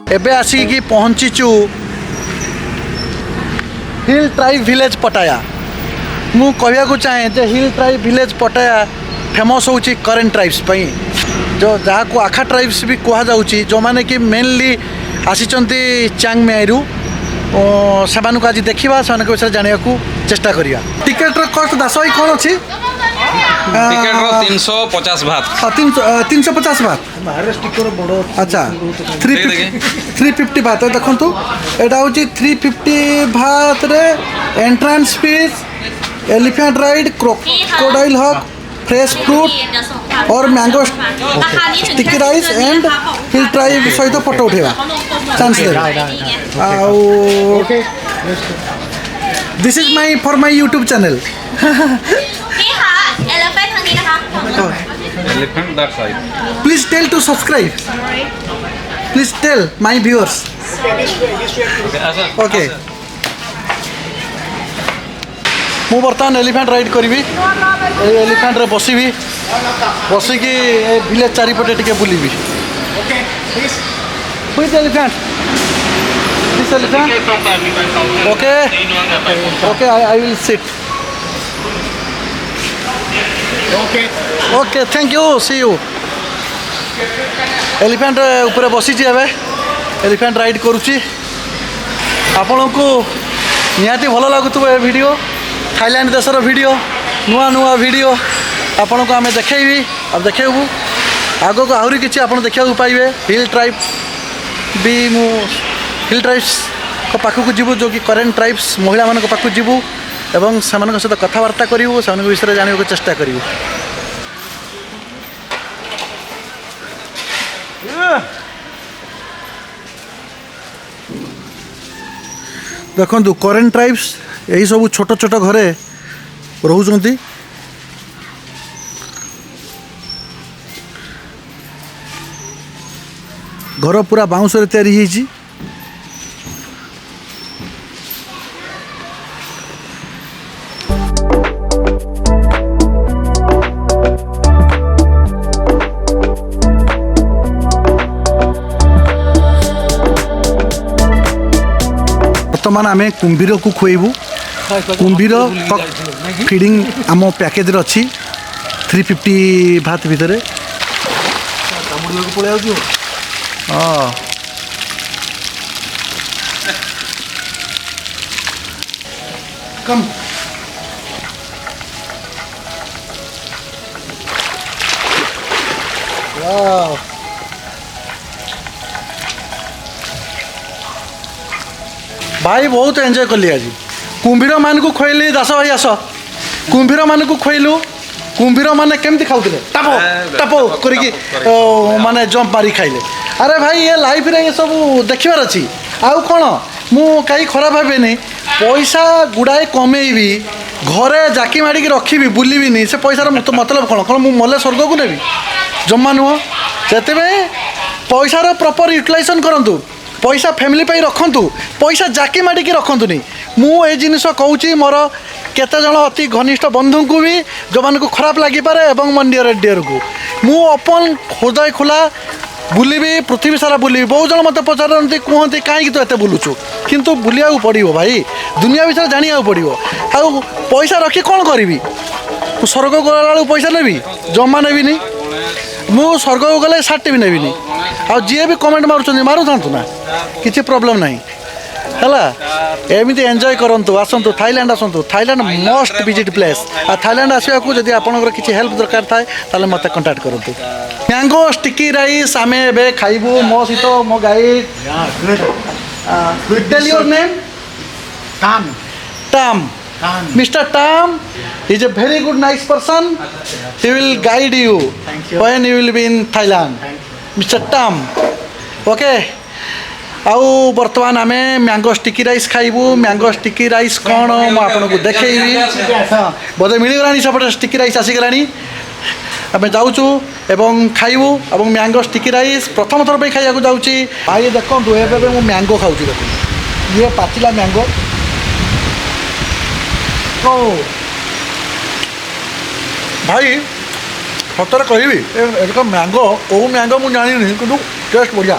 एबे आसिकी पहुँचीचु हिल tribe village पटाया। मु कहवाक चाहे जे हिल ट्राइब विलेज पटाया फेमस होची करेंट ट्राइब्स पई, जो जहाँ को आखा ट्राइब्स भी कह जाउची, जो माने कि मेनली आसीचंती चांगमाईरू से आज देखा से विषय जाना चेष्टा करिया। टिकेट कॉस्ट दास भाई कौन अच्छी? टिकेट 350 भात। 350 भात। अच्छा 350 भात देखु यहाँ हूँ 350 भात रे entrance fees, elephant ride, crocodile hawk, fresh fruit और mango sticky rice and hill tribe सहित फोटो उठेगा चांस दे। This is my for my YouTube channel. Please tell to subscribe, please tell my viewers. Okay मु बर्तमान elephant ride करी, elephant रे बसबी, बसिकी विलेज चारिपटे टिके बुलबी। Which elephant? This elephant? Okay. Okay, I will sit. Okay, thank you. See you. Elephant ऊपर बसी एलिफेंट राइड करुच्ची। आपण को निहाती भल लगुव ए वीडियो, थाईलैंड देशर वीडियो, नुआ नुआ वीडियो आपण को आम देखी। अब देखू आग को आहरी किसी आप देखा पाइबे। हिल ट्राइब भी मु हिल ट्राइब्स को पाखक जीवु, जो कि करेंट ट्राइब्स महिला मान पाखक जीवु एवं से सहित कथबार्ता करूँ, से विषय जानने को चेष्टा करूँ। देखु करेंट ट्राइब्स यही सब छोट छोट घरे रोचंती। घर पूरा बाउंस तैयारी होईची। बर्तमान आम कुंभीर को खुएबू। कुंभीर फीडिंग आम पैकेज अच्छी 350 भात भितर। हाँ कम भाई बहुत एंजॉय कली आज। कुंभीर मान को खुएली दास भाई आस, कुंभीर मान को खुएलु। कुंभीर माने केमती खाऊले टापो टापो करिकी माने जंप मारी खाइले। अरे भाई ये लाइफ रे ये सब देखिबार अछि। आउ कोन मु कहीं खराब भावेनी, पैसा गुड़ाए कमेबी, घरे जाकी माड़ी रखी बुलबी, से पैसार मतलब कौन कौन मले स्वर्ग को नेबी जमा नुह। से पैसार प्रॉपर यूटिलाइजेशन करंतु, पैसा फैमिली पाई रखंतु, पैसा जाकी माड़ी रखंतुनी। मु ए जिनिस कहूँ मोर केते जन अति घनिष्ठ बंधु को भी जो मान को खराब लगी पारे एवं मन डियर डियर को मु ओपन हृदय खुला बुलबी, पृथ्वी सारा बुलबी। बहुत जन मत पचारती कहते कहीं तो एत बुलुचु, किंतु बुलिया पड़ो भाई, दुनिया विषय जाना पड़ो। आउ पैसा रखी कौन करी? स्वर्ग गला पैसा नेबी जमा नेबिनी, मु स्वर्ग को गले सार्ट भी नेबिनी। आ जी भी कमेंट मारुँच मारू था ना, किसी प्रोब्लेम ना है। एमती एंजॉय करंतु, आसंतु थाईलैंड, आसंतु थाईलैंड मस्ट विजिट प्लेस। आ थाईलैंड आसवा को जदि आपनकर किसी हेल्प दरकार थाए ताले मते कांटेक्ट करंतु। मैंगो स्टिकी राइस आमे एबे खाइबू। मो सहित मो guide tell your name. Tam. Tam. Mr. Tam is a very good, nice person. He will guide you when you will be in Thailand. Mr. Tam. Okay. आउ बर्तमान आमे mango sticky rice खाइबू। Mango sticky rice कौन मु आपको देखी। हाँ बोधे मिलगला सेपटे स्टिकी राइस आसीगलानी। आम जाऊँ एवं खाइबू एवं मैंगो स्टिकी राइस प्रथम थर पे खाइबा जाऊँगी। भाई देखो एवं मु मैंगो खाऊँ। देखो ये पाचिला मैंगो। तो भाई सतरे कहि मैंगो कौ मैंगो मुझे जानी कि टेस्ट बढ़िया।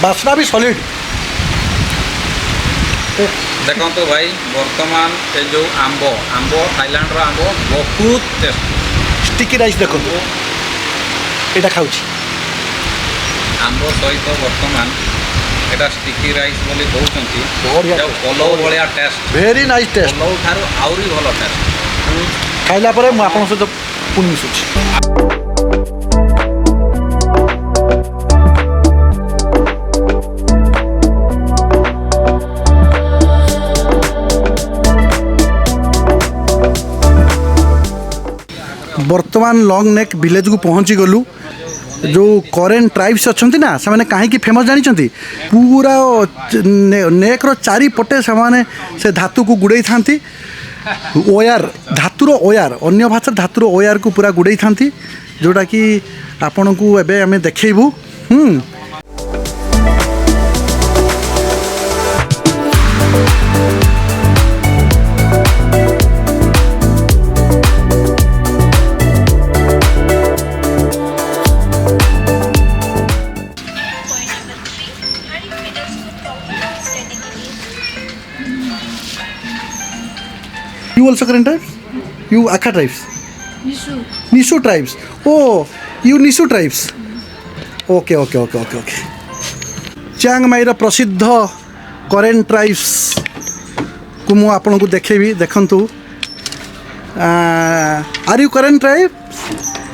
ବାସ୍ନା ବି ସଲିଡ୍। ଦେଖନ୍ତୁ ଭାଇ ବର୍ତ୍ତମାନ ଏ ଯେଉଁ ଆମ୍ବ ଥାଇଲାଣ୍ଡର ଆମ୍ବ ବହୁତ ଟେଷ୍ଟ। ଷ୍ଟିକି ରାଇସ୍ ଦେଖନ୍ତୁ ଏଇଟା ଖାଉଛି ଆମ୍ବ ସହିତ ବର୍ତ୍ତମାନ এটা ଷ୍ଟିକି ରାଇସ୍ ବୋଲି କହୁଛନ୍ତି। ବଢ଼ିଆ ପଲଉ ଭଳିଆ ଟେଷ୍ଟ, ଭେରି ନାଇସ୍ ଟେଷ୍ଟ। ପଲଉ ଠାରୁ ଆହୁରି ଭଲ ଟେଷ୍ଟ। ଖାଇଲା ପରେ ମୁଁ ଆପଣଙ୍କ ସହିତ ପୁଣି ମିଶୁଛି। ବର୍ତ୍ତମାନ ଲଙ୍ଗ୍ ନେକ୍ ଭିଲେଜକୁ ପହଞ୍ଚି ଗଲୁ। जो करेन ट्राइब्स अच्छा ना से कहीं फेमस जानते पूरा नेक चारिपटे से धातु को गुड़े था ओयार धातुर ओयार अन्य भाषा धातुर ओयार को पूरा गुड़े था जोटा कि आपण को एबे आमे देखैबू। You also current tribes? You Akha tribes? Nisu. Nisu tribes. Oh, you Nisu tribes. Okay. Chiang Mai रा प्रसिद्ध करेन ट्राइब्स को मु आपन को देखेबी देखंतु। Are you Karen tribe?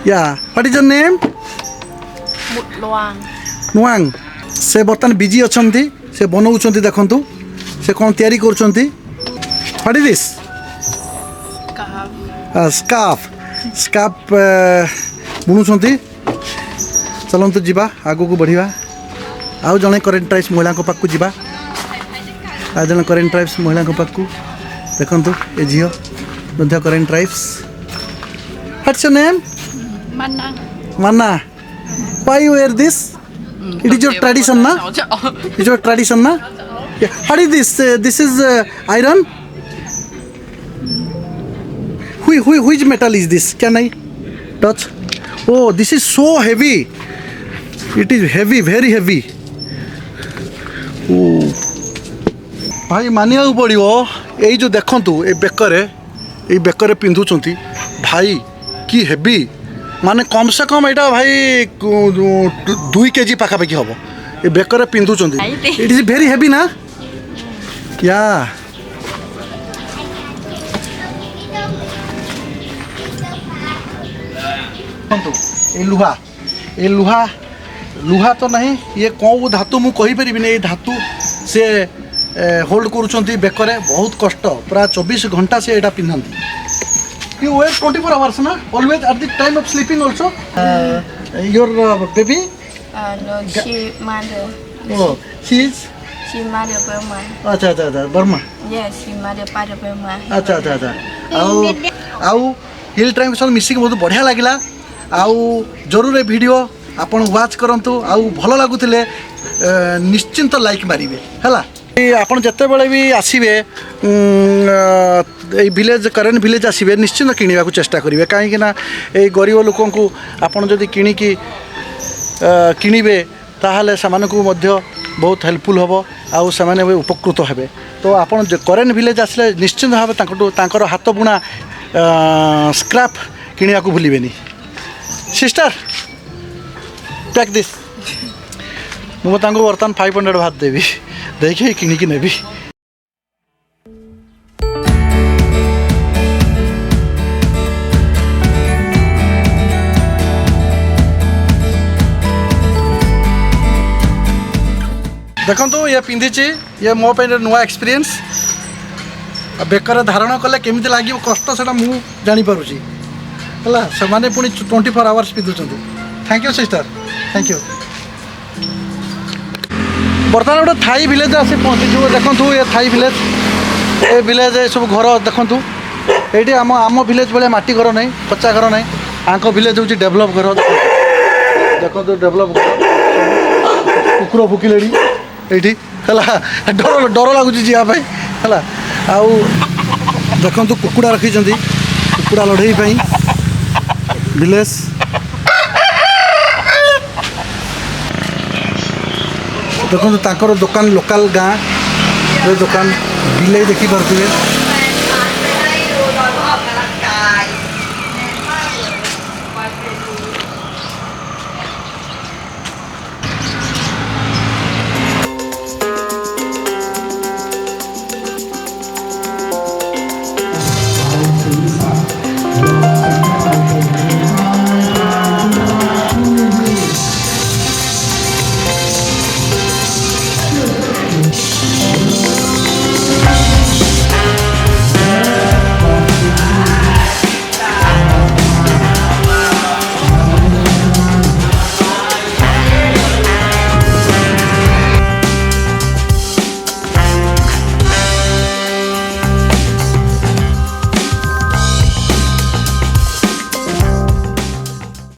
Yeah. What is your name? Luang. Nuang. से बर्तन बिजी अछंती से बनाउछंती देखंतु से कोन तयारी करछंती। What is this? स्कार्फ बुणुंट। चलतु जीवा आगू को बढ़िया। आउ जड़े करेन्ट ट्राइब्स महिला पाक जीवा। आ जड़े करेन्ट ट्राइब्स महिला पाक देखु ये झील current tribes. What's your name? Manna. Why you wear this? It is your tradition ना? इट इज योर ट्रेडिशन ना? What is this? This is iron? Which metal is this? Can I touch? Oh, this is so heavy. It is heavy, very heavy. Oh. भाई मानिया पड़ो ये जो देखु ये बेकर पिंधुंट भाई कि हेवी माने कम से कम यहाँ भाई 2 kg पाखापाखि हम ये बेकर पिंधुंट। इट इज वेरी हेवी ना? या ये लुहा तो नहीं ये कौन धातु मु कही परिबिन। ये धातु से होल्ड करूछंती बेकरे बहुत कष्ट पूरा 24 घंटा से एटा पिन्हंती। यू वेयर 24 आवर्स ना? Always at the time of sleeping also? Your baby? No, she mother. Oh, she mother Burma. अच्छा Burma. Yes, she mother part of Burma. अच्छा आउ हिल ट्राइब के साथ मिसिक बहुत बढ़िया लगिला। आउ जरूर ए वीडियो आपण वाच करंतु आउ भल लागुतिले निश्चिंत लाइक मारिबे हला। आपण जत्ते बेले भी आसीबे ए विलेज करेन विलेज आसीबे निश्चिंत किनिबा को चेष्टा करिवे काहे कि ना ए गरीब लोकन को आपण जदी किनि की किनिबे ताहाले समान को मध्य बहुत हेल्पफुल हबो आउ समान उपकृत हेबे। तो आपण करेन विलेज आसले निश्चिंत भाव तांकर हाथ बुणा स्क्रैप किनिया को भूलिबेनी। सिस्टर पैक दिस मुझे बर्तमान 500 भात देवी देखिए किणिकी नेबी। देखो ये पिंधिची ये मो नुआ एक्सपीरियंस बेकर धारण कले केमी लगे कष्ट से मुझे जानीपी है से पुणी 24 आवर्स पिंधुंट। Thank you sister thank you. बर्तमान गोटे थाई विलेज आसी पहुँचीचु देखु ये थाई विलेज ए विलेज सब घर देखु ये आम विलेज भाई माटी घर ना कच्चा घर ना आंक विलेज हूँ डेभलप घर देखो डेभलप घर कुकुर भुकिले ये डर डर लगुच जावाई है आउ देखु कुकुड़ा रखी कुकुड़ा लड़े विलेज ଦେଖନ୍ତୁ ତାଙ୍କର ଦୋକାନ ଲୋକାଲ ଗାଁ ଦୋକାନ ବିଲେଇ ଦେଖିପାରୁଥିବେ